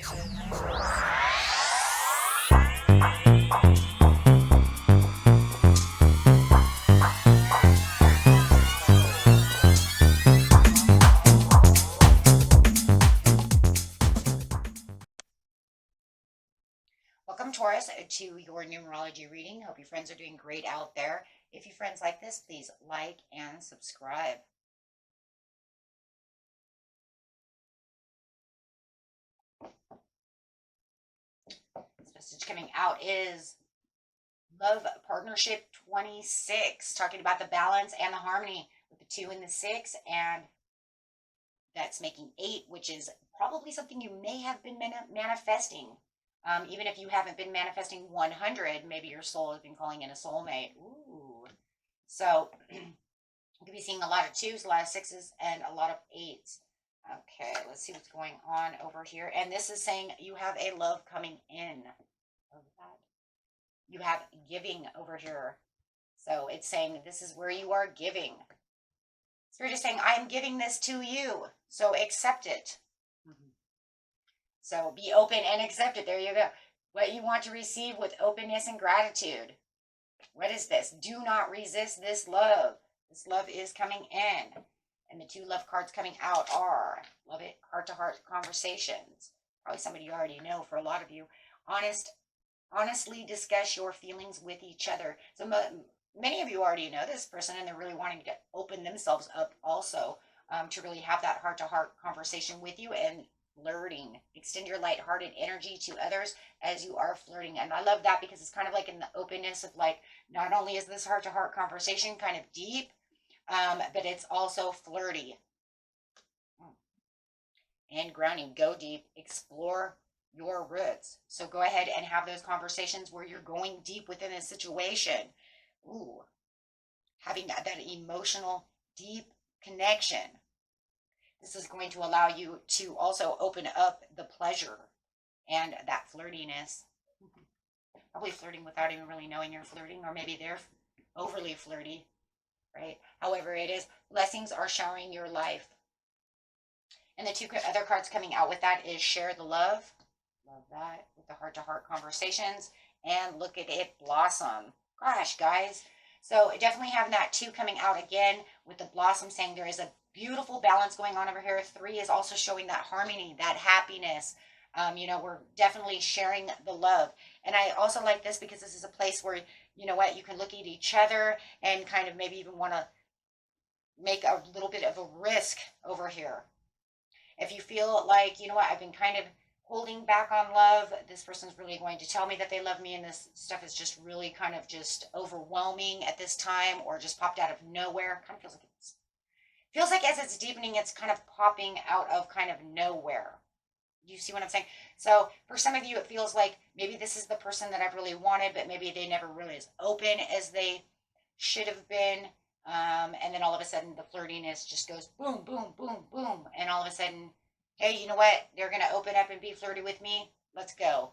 Welcome, Taurus, to your numerology reading. Hope your friends are doing great out there. If your friends like this, please like and subscribe. This message coming out is Love Partnership 26, talking about the balance and the harmony with the 2 and the 6, and that's making 8, which is probably something you may have been manifesting. Even if you haven't been manifesting 100, maybe your soul has been calling in a soulmate. Ooh. So you could be seeing a lot of 2s, a lot of 6s, and a lot of 8s. Okay, let's see what's going on over here. And this is saying you have a love coming in. You have giving over here. So it's saying this is where you are giving. Spirit is saying, I am giving this to you. So accept it. So be open and accept it. There you go. What you want to receive with openness and gratitude. What is this? Do not resist this love. This love is coming in. And the 2 love cards coming out are, love it, heart-to-heart conversations. Probably somebody you already know for a lot of you. Honestly discuss your feelings with each other. So many of you already know this person, and they're really wanting to open themselves up also to really have that heart-to-heart conversation with you and flirting. Extend your light-hearted energy to others as you are flirting. And I love that because it's kind of like in the openness of like, not only is this heart-to-heart conversation kind of deep, but it's also flirty. And grounding. Go deep. Explore your roots. So go ahead and have those conversations where you're going deep within a situation. Ooh. Having that emotional, deep connection. This is going to allow you to also open up the pleasure and that flirtiness. Probably flirting without even really knowing you're flirting, or maybe they're overly flirty, right? However it is, blessings are showering your life. And the 2 other cards coming out with that is share the love. Love that with the heart-to-heart conversations. And look at it blossom. Gosh, guys. So definitely having that 2 coming out again with the blossom, saying there is a beautiful balance going on over here. 3 is also showing that harmony, that happiness. We're definitely sharing the love. And I also like this because this is a place where, you know what, you can look at each other and kind of maybe even want to make a little bit of a risk over here. If you feel like, you know what, I've been kind of holding back on love, this person's really going to tell me that they love me, and this stuff is just really kind of just overwhelming at this time, or just popped out of nowhere. Kind of feels like as it's deepening, it's kind of popping out of kind of nowhere. You see what I'm saying? So for some of you, it feels like maybe this is the person that I've really wanted, but maybe they never really as open as they should have been. And then all of a sudden the flirtiness just goes boom, boom, boom, boom. And all of a sudden, hey, you know what? They're going to open up and be flirty with me. Let's go.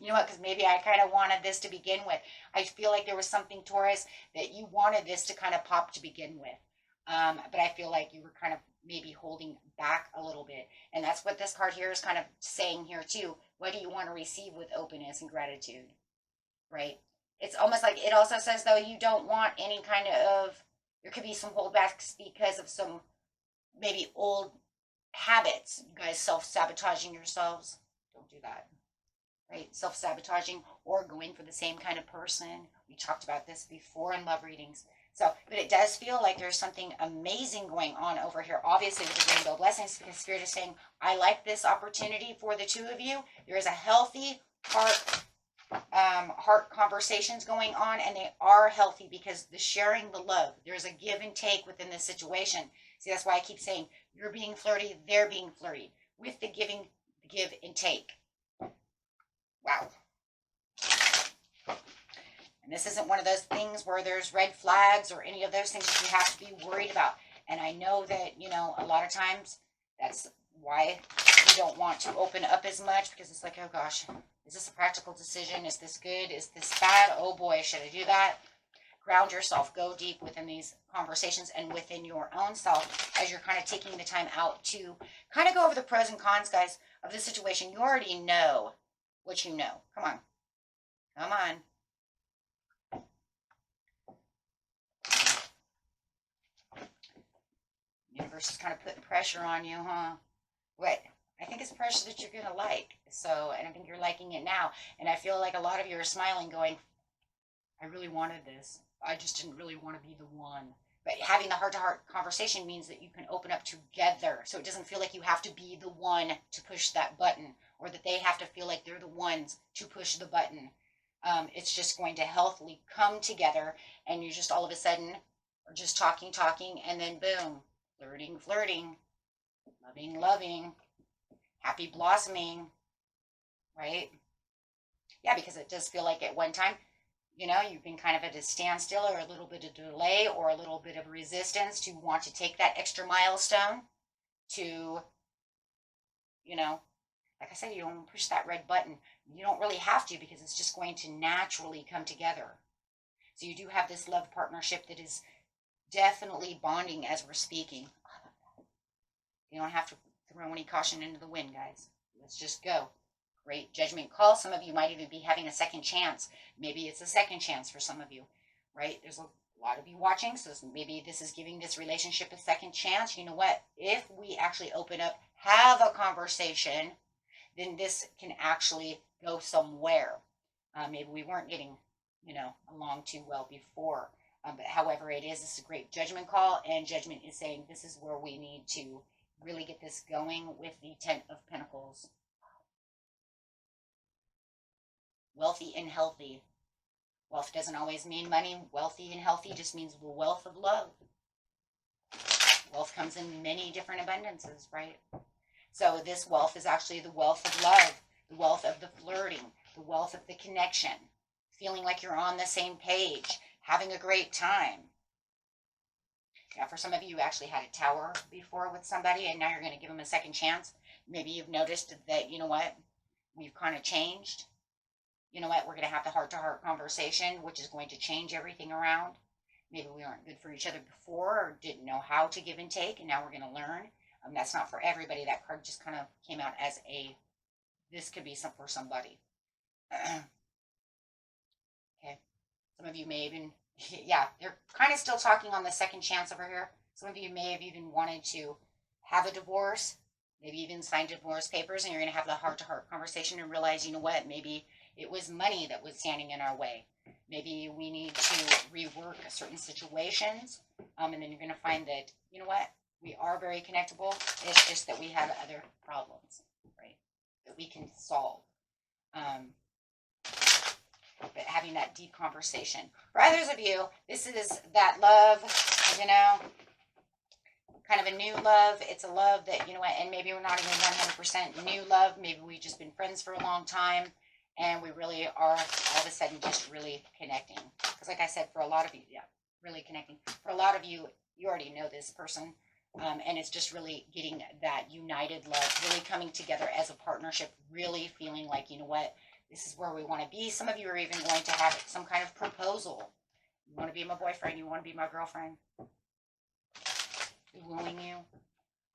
You know what? Because maybe I kind of wanted this to begin with. I feel like there was something, Taurus, that you wanted this to kind of pop to begin with. But I feel like you were kind of maybe holding back a little bit. And that's what this card here is kind of saying here too. What do you want to receive with openness and gratitude? Right? It's almost like it also says, though, you don't want any kind of, there could be some holdbacks because of some maybe old habits. You guys self-sabotaging yourselves. Don't do that. Right? Self-sabotaging or going for the same kind of person. We talked about this before in love readings. So, but it does feel like there's something amazing going on over here, obviously with the rainbow blessings, because Spirit is saying, I like this opportunity for the 2 of you. There is a healthy heart conversations going on, and they are healthy because the sharing the love, there's a give and take within this situation. See, that's why I keep saying you're being flirty, they're being flirty, with the give and take. Wow. And this isn't one of those things where there's red flags or any of those things that you have to be worried about. And I know that, a lot of times that's why you don't want to open up as much, because it's like, oh gosh, is this a practical decision? Is this good? Is this bad? Oh boy, should I do that? Ground yourself. Go deep within these conversations and within your own self as you're kind of taking the time out to kind of go over the pros and cons, guys. of the situation. You already know what you know. Come on. Come on. Universe is kind of putting pressure on you, huh? What? I think it's pressure that you're going to like. So, and I think you're liking it now. And I feel like a lot of you are smiling, going, I really wanted this. I just didn't really want to be the one. But having the heart-to-heart conversation means that you can open up together. So it doesn't feel like you have to be the one to push that button, or that they have to feel like they're the ones to push the button. It's just going to healthily come together, and you just all of a sudden are just talking, and then boom, flirting, loving, happy blossoming, right? Yeah, because it does feel like at one time, you've been kind of at a standstill, or a little bit of delay, or a little bit of resistance to want to take that extra milestone to, like I said, you don't push that red button. You don't really have to, because it's just going to naturally come together. So you do have this love partnership that is definitely bonding as we're speaking. You don't have to throw any caution into the wind, guys. Let's just go. Great judgment call. Some of you might even be having a second chance. Maybe it's a second chance for some of you, right? There's a lot of you watching, so maybe this is giving this relationship a second chance. You know what? If we actually open up, have a conversation, then this can actually go somewhere. Maybe we weren't getting, along too well before. But however it is, it's a great judgment call, and judgment is saying this is where we need to really get this going with the Ten of Pentacles. Wealthy and healthy. Wealth doesn't always mean money. Wealthy and healthy just means the wealth of love. Wealth comes in many different abundances, right? So this wealth is actually the wealth of love, the wealth of the flirting, the wealth of the connection, feeling like you're on the same page, having a great time. Yeah, for some of you, you actually had a tower before with somebody, and now you're going to give them a second chance. Maybe you've noticed that, you know what, we've kind of changed. You know what, we're going to have the heart-to-heart conversation, which is going to change everything around. Maybe we weren't good for each other before, or didn't know how to give and take, and now we're going to learn. That's not for everybody. That card just kind of came out as this could be some for somebody. Okay. Some of you may even, yeah, they're kind of still talking on the second chance over here. Some of you may have even wanted to have a divorce, maybe even sign divorce papers, and you're going to have the heart-to-heart conversation and realize, you know what, maybe it was money that was standing in our way. Maybe we need to rework certain situations, and then you're going to find that, you know what, we are very connectable. It's just that we have other problems, right, that we can solve. But having that deep conversation. For others of you, this is that love, kind of a new love. It's a love that, and maybe we're not even 100% new love. Maybe we've just been friends for a long time, and we really are all of a sudden just really connecting. Because like I said, for a lot of you, yeah, really connecting. For a lot of you, you already know this person. And it's just really getting that united love, really coming together as a partnership, really feeling like, you know what, this is where we want to be. Some of you are even going to have some kind of proposal. You want to be my boyfriend, you want to be my girlfriend. Wooing you.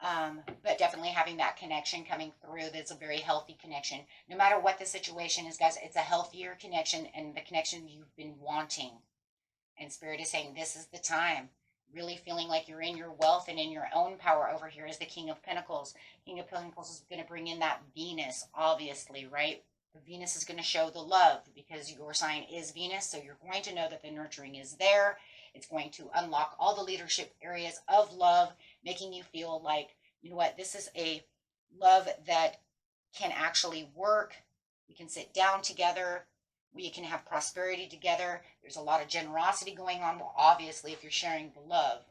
But definitely having that connection coming through. That's a very healthy connection. No matter what the situation is, guys, it's a healthier connection, and the connection you've been wanting. And Spirit is saying this is the time. Really feeling like you're in your wealth and in your own power. Over here is the King of Pentacles. King of Pentacles is going to bring in that Venus, obviously, right? The Venus is going to show the love, because your sign is Venus, so you're going to know that the nurturing is there. It's going to unlock all the leadership areas of love, making you feel like, you know what, this is a love that can actually work. We can sit down together. We can have prosperity together. There's a lot of generosity going on. Well, obviously, if you're sharing the love,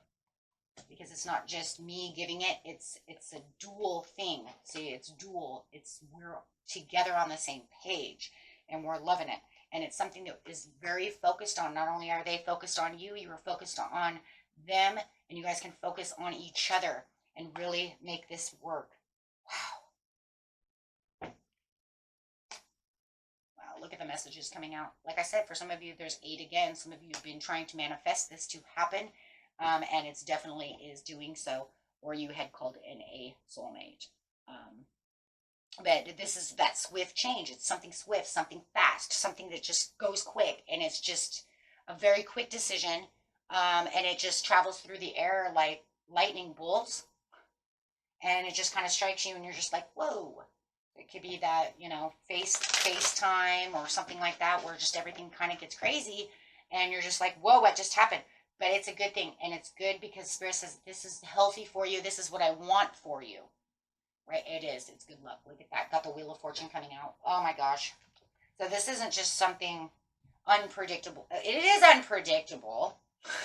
because it's not just me giving it, it's a dual thing. See, it's dual. We're together on the same page, and we're loving it. And it's something that is very focused on. Not only are they focused on you, you are focused on them, and you guys can focus on each other and really make this work. Wow. Wow, look at the messages coming out. Like I said, for some of you, there's 8 again. Some of you have been trying to manifest this to happen, and it's definitely is doing so, or you had called in a soulmate. But this is that swift change. It's something swift, something fast, something that just goes quick, and it's just a very quick decision. And it just travels through the air like lightning bolts, and it just kind of strikes you, and you're just like, whoa. It could be that, FaceTime or something like that, where just everything kind of gets crazy, and you're just like, whoa, what just happened? But it's a good thing, and it's good because Spirit says this is healthy for you. This is what I want for you. Right? It is. It's good luck. Look at that. Got the Wheel of Fortune coming out. Oh my gosh. So this isn't just something unpredictable. It is unpredictable,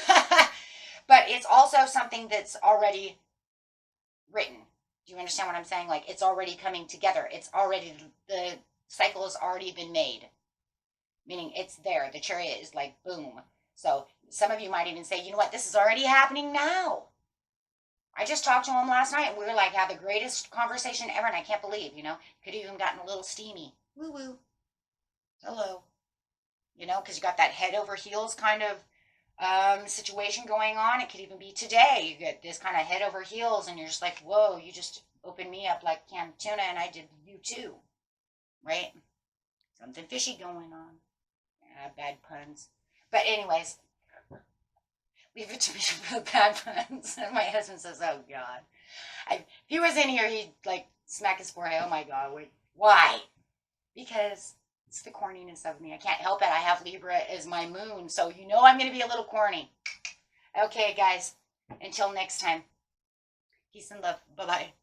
but it's also something that's already written. Do you understand what I'm saying? Like, it's already coming together. It's already, the cycle has already been made, meaning it's there. The chariot is like, boom. So some of you might even say, you know what? This is already happening now. I just talked to him last night, and we were like, had the greatest conversation ever, and I can't believe, could have even gotten a little steamy. Woo woo. Hello. Because you got that head over heels kind of situation going on. It could even be today. You get this kind of head over heels, and you're just like, whoa, you just opened me up like canned tuna, and I did you too. Right? Something fishy going on. Bad puns. But anyways, leave it to me for the bad puns. And my husband says, oh, God. If he was in here, he'd like smack his forehead. Oh, my God. Wait, why? Because it's the corniness of me. I can't help it. I have Libra as my moon. So I'm going to be a little corny. Okay, guys. Until next time. Peace and love. Bye-bye.